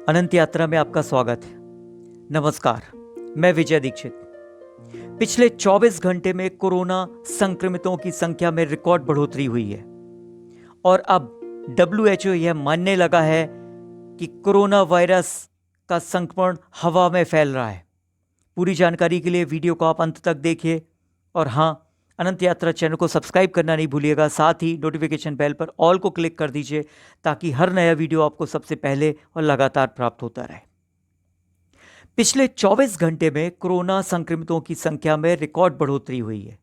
अनंत यात्रा में आपका स्वागत है। नमस्कार, मैं विजय दीक्षित। पिछले 24 घंटे में कोरोना संक्रमितों की संख्या में रिकॉर्ड बढ़ोतरी हुई है और अब WHO यह मानने लगा है कि कोरोना वायरस का संक्रमण हवा में फैल रहा है। पूरी जानकारी के लिए वीडियो को आप अंत तक देखिए और हाँ, अनंत यात्रा चैनल को सब्सक्राइब करना नहीं भूलिएगा। साथ ही नोटिफिकेशन बेल पर ऑल को क्लिक कर दीजिए ताकि हर नया वीडियो आपको सबसे पहले और लगातार प्राप्त होता रहे। पिछले 24 घंटे में कोरोना संक्रमितों की संख्या में रिकॉर्ड बढ़ोतरी हुई है।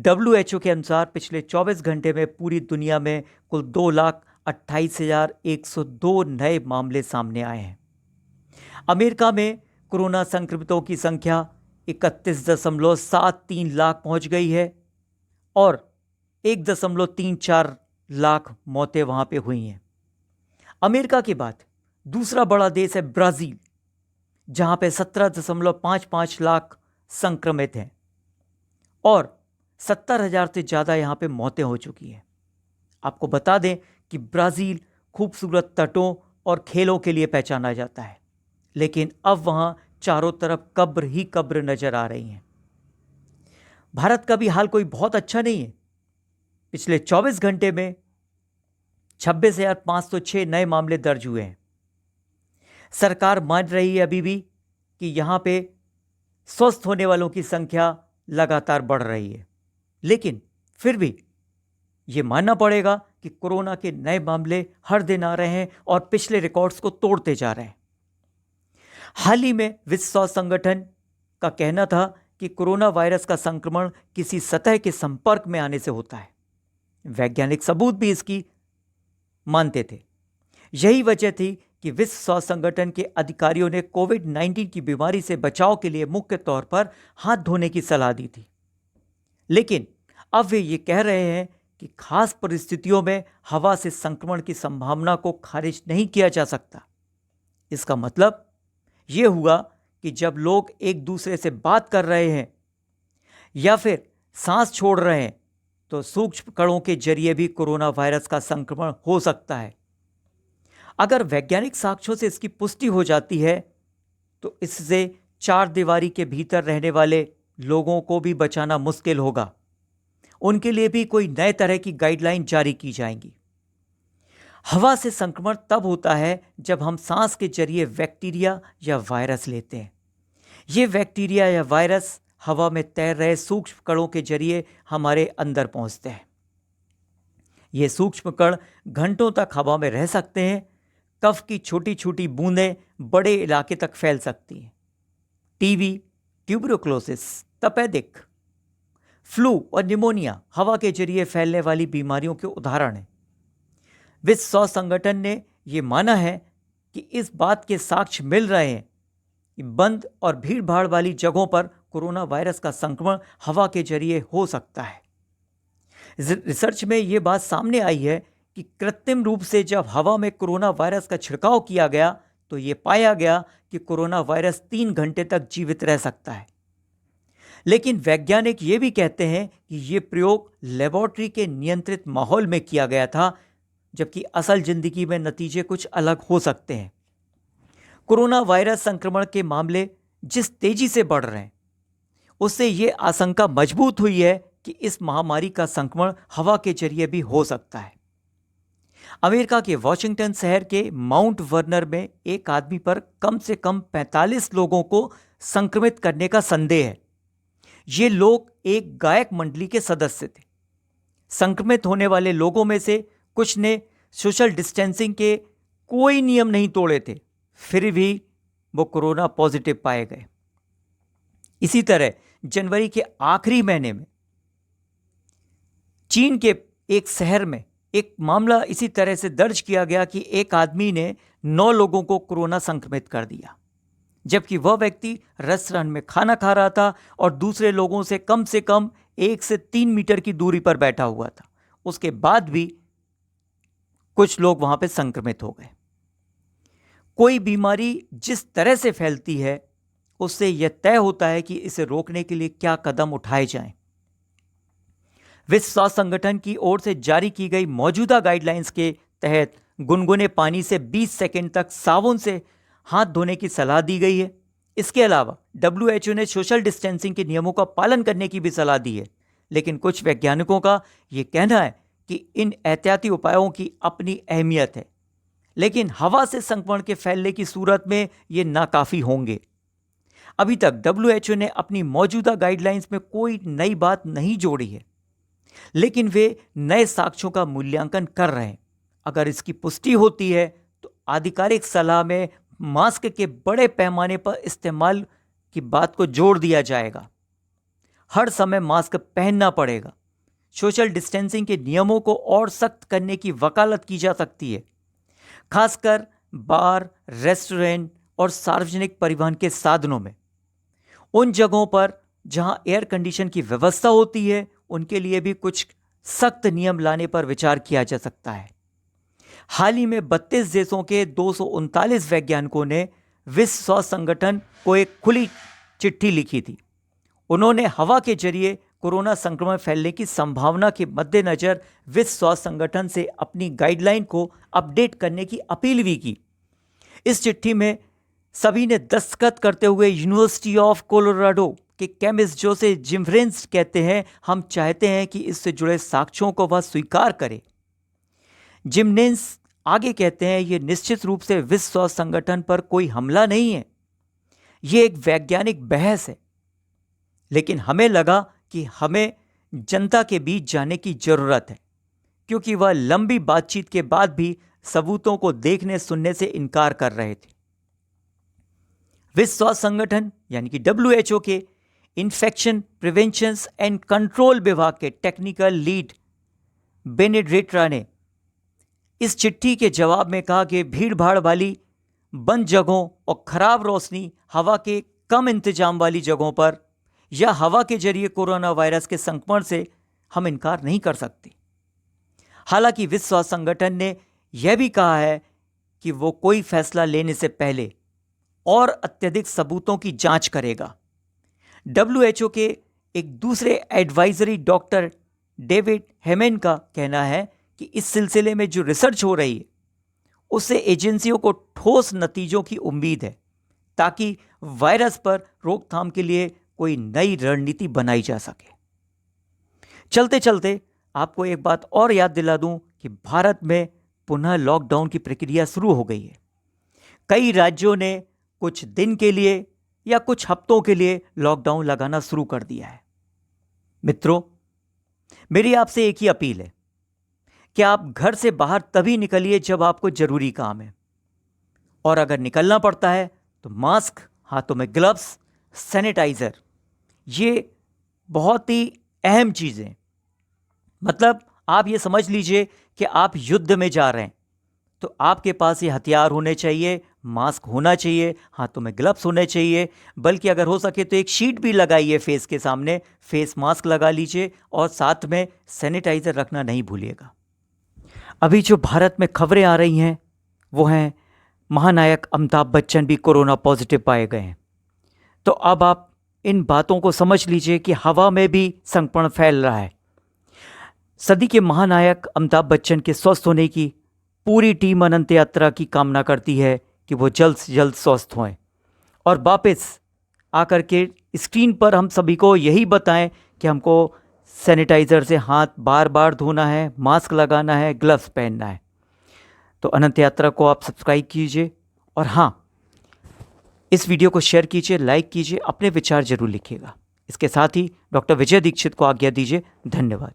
WHO के अनुसार पिछले 24 घंटे में पूरी दुनिया में कुल 2,28,102 नए मामले सामने आए हैं। अमेरिका में कोरोना संक्रमितों की संख्या 31.73 लाख पहुंच गई है और 1.34 लाख मौतें वहां पे हुई हैं। अमेरिका के बाद दूसरा बड़ा देश है ब्राजील, जहां पे 17.55 लाख संक्रमित हैं और 70,000 से ज़्यादा यहां पे मौतें हो चुकी हैं। आपको बता दें कि ब्राज़ील खूबसूरत तटों और खेलों के लिए पहचाना जाता है, लेकिन अब वहां चारों तरफ कब्र ही कब्र नजर आ रही हैं। भारत का भी हाल कोई बहुत अच्छा नहीं है। पिछले 24 घंटे में 26,506 नए मामले दर्ज हुए हैं। सरकार मान रही है अभी भी कि यहां पे स्वस्थ होने वालों की संख्या लगातार बढ़ रही है, लेकिन फिर भी ये मानना पड़ेगा कि कोरोना के नए मामले हर दिन आ रहे हैं और पिछले रिकॉर्ड्स को तोड़ते जा रहे हैं। हाल ही में विश्व स्वास्थ्य संगठन का कहना था कि कोरोना वायरस का संक्रमण किसी सतह के संपर्क में आने से होता है। वैज्ञानिक सबूत भी इसकी मानते थे। यही वजह थी कि विश्व स्वास्थ्य संगठन के अधिकारियों ने कोविड-19 की बीमारी से बचाव के लिए मुख्य तौर पर हाथ धोने की सलाह दी थी। लेकिन अब वे ये कह रहे हैं कि खास परिस्थितियों में हवा से संक्रमण की संभावना को खारिज नहीं किया जा सकता। इसका मतलब ये हुआ कि जब लोग एक दूसरे से बात कर रहे हैं या फिर सांस छोड़ रहे हैं तो सूक्ष्म कणों के जरिए भी कोरोना वायरस का संक्रमण हो सकता है। अगर वैज्ञानिक साक्ष्यों से इसकी पुष्टि हो जाती है तो इससे चार दीवारी के भीतर रहने वाले लोगों को भी बचाना मुश्किल होगा। उनके लिए भी कोई नए तरह की गाइडलाइन जारी की जाएंगी। हवा से संक्रमण तब होता है जब हम सांस के जरिए बैक्टीरिया या वायरस लेते हैं। ये बैक्टीरिया या वायरस हवा में तैर रहे सूक्ष्म कणों के जरिए हमारे अंदर पहुंचते हैं। ये सूक्ष्म कण घंटों तक हवा में रह सकते हैं। कफ की छोटी छोटी बूंदें बड़े इलाके तक फैल सकती हैं। टीबी, ट्यूबरकुलोसिस, तपेदिक, फ्लू और निमोनिया हवा के जरिए फैलने वाली बीमारियों के उदाहरण हैं। विश्व स्वास्थ्य संगठन ने यह माना है कि इस बात के साक्ष्य मिल रहे हैं कि बंद और भीड़ भाड़ वाली जगहों पर कोरोना वायरस का संक्रमण हवा के जरिए हो सकता है। रिसर्च में यह बात सामने आई है कि कृत्रिम रूप से जब हवा में कोरोना वायरस का छिड़काव किया गया तो यह पाया गया कि कोरोना वायरस 3 घंटे तक जीवित रह सकता है। लेकिन वैज्ञानिक ये भी कहते हैं कि यह प्रयोग लेबोरेटरी के नियंत्रित माहौल में किया गया था, जबकि असल जिंदगी में नतीजे कुछ अलग हो सकते हैं। कोरोना वायरस संक्रमण के मामले जिस तेजी से बढ़ रहे हैं उससे यह आशंका मजबूत हुई है कि इस महामारी का संक्रमण हवा के जरिए भी हो सकता है। अमेरिका के वॉशिंगटन शहर के माउंट वर्नर में एक आदमी पर कम से कम 45 लोगों को संक्रमित करने का संदेह है। ये लोग एक गायक मंडली के सदस्य थे। संक्रमित होने वाले लोगों में से कुछ ने सोशल डिस्टेंसिंग के कोई नियम नहीं तोड़े थे, फिर भी वो कोरोना पॉजिटिव पाए गए। इसी तरह जनवरी के आखिरी महीने में चीन के एक शहर में एक मामला इसी तरह से दर्ज किया गया कि एक आदमी ने 9 लोगों को कोरोना संक्रमित कर दिया, जबकि वह व्यक्ति रेस्टोरेंट में खाना खा रहा था और दूसरे लोगों से कम 1 से 3 मीटर की दूरी पर बैठा हुआ था। उसके बाद भी कुछ लोग वहां पे संक्रमित हो गए। कोई बीमारी जिस तरह से फैलती है उससे यह तय होता है कि इसे रोकने के लिए क्या कदम उठाए जाएं। विश्व स्वास्थ्य संगठन की ओर से जारी की गई मौजूदा गाइडलाइंस के तहत गुनगुने पानी से 20 सेकंड तक साबुन से हाथ धोने की सलाह दी गई है। इसके अलावा WHO ने सोशल डिस्टेंसिंग के नियमों का पालन करने की भी सलाह दी है। लेकिन कुछ वैज्ञानिकों का ये कहना है कि इन एहतियाती उपायों की अपनी अहमियत है, लेकिन हवा से संक्रमण के फैलने की सूरत में ये नाकाफी होंगे। अभी तक WHO ने अपनी मौजूदा गाइडलाइंस में कोई नई बात नहीं जोड़ी है, लेकिन वे नए साक्ष्यों का मूल्यांकन कर रहे हैं। अगर इसकी पुष्टि होती है तो आधिकारिक सलाह में मास्क के बड़े पैमाने पर इस्तेमाल की बात को जोड़ दिया जाएगा। हर समय मास्क पहनना पड़ेगा। सोशल डिस्टेंसिंग के नियमों को और सख्त करने की वकालत की जा सकती है, खासकर बार, रेस्टोरेंट और सार्वजनिक परिवहन के साधनों में। उन जगहों पर जहां एयर कंडीशन की व्यवस्था होती है, उनके लिए भी कुछ सख्त नियम लाने पर विचार किया जा सकता है। हाल ही में 32 देशों के 239 वैज्ञानिकों ने विश्व स्वास्थ्य संगठन को एक खुली चिट्ठी लिखी थी। उन्होंने हवा के जरिए कोरोना संक्रमण फैलने की संभावना के मद्देनजर विश्व स्वास्थ्य संगठन से अपनी गाइडलाइन को अपडेट करने की अपील भी की। इस चिट्ठी में सभी ने दस्तखत करते हुए यूनिवर्सिटी ऑफ कोलोराडो के केमिस्ट जोसे जिम्फ्रेंस कहते हैं, हम चाहते हैं कि इससे जुड़े साक्ष्यों को वह स्वीकार करे। जिम्नेंस आगे कहते हैं, यह निश्चित रूप से विश्व स्वास्थ्य संगठन पर कोई हमला नहीं है, यह एक वैज्ञानिक बहस है। लेकिन हमें लगा कि हमें जनता के बीच जाने की जरूरत है, क्योंकि वह लंबी बातचीत के बाद भी सबूतों को देखने सुनने से इनकार कर रहे थे। विश्व स्वास्थ्य संगठन यानी कि WHO के इन्फेक्शन प्रिवेंशन एंड कंट्रोल विभाग के टेक्निकल लीड बेनेडिक्टा ने इस चिट्ठी के जवाब में कहा कि भीड़ भाड़ वाली बंद जगहों और खराब रोशनी, हवा के कम इंतजाम वाली जगहों पर या हवा के जरिए कोरोना वायरस के संक्रमण से हम इनकार नहीं कर सकते। हालांकि विश्व स्वास्थ्य संगठन ने यह भी कहा है कि वो कोई फैसला लेने से पहले और अत्यधिक सबूतों की जांच करेगा। WHO के एक दूसरे एडवाइजरी डॉक्टर डेविड हेमेन का कहना है कि इस सिलसिले में जो रिसर्च हो रही है उससे एजेंसियों को ठोस नतीजों की उम्मीद है, ताकि वायरस पर रोकथाम के लिए कोई नई रणनीति बनाई जा सके। चलते चलते आपको एक बात और याद दिला दूं कि भारत में पुनः लॉकडाउन की प्रक्रिया शुरू हो गई है। कई राज्यों ने कुछ दिन के लिए या कुछ हफ्तों के लिए लॉकडाउन लगाना शुरू कर दिया है। मित्रों, मेरी आपसे एक ही अपील है कि आप घर से बाहर तभी निकलिए जब आपको जरूरी काम है, और अगर निकलना पड़ता है तो मास्क, हाथों में ग्लव्स, सैनिटाइजर, ये बहुत ही अहम चीजें। मतलब आप ये समझ लीजिए कि आप युद्ध में जा रहे हैं तो आपके पास ये हथियार होने चाहिए, मास्क होना चाहिए, हाथों में ग्लव्स होने चाहिए, बल्कि अगर हो सके तो एक शीट भी लगाइए फेस के सामने, फेस मास्क लगा लीजिए और साथ में सैनिटाइजर रखना नहीं भूलिएगा। अभी जो भारत में खबरें आ रही हैं वो हैं महानायक अमिताभ बच्चन भी कोरोना पॉजिटिव पाए गए हैं। तो अब आप इन बातों को समझ लीजिए कि हवा में भी संक्रमण फैल रहा है। सदी के महानायक अमिताभ बच्चन के स्वस्थ होने की पूरी टीम अनंत यात्रा की कामना करती है कि वो जल्द से जल्द स्वस्थ हों और वापस आकर के स्क्रीन पर हम सभी को यही बताएं कि हमको सैनिटाइज़र से हाथ बार बार धोना है, मास्क लगाना है, ग्लव्स पहनना है। तो अनंत यात्रा को आप सब्सक्राइब कीजिए और हाँ, इस वीडियो को शेयर कीजिए, लाइक कीजिए, अपने विचार जरूर लिखिएगा। इसके साथ ही डॉक्टर विजय दीक्षित को आज्ञा दीजिए। धन्यवाद।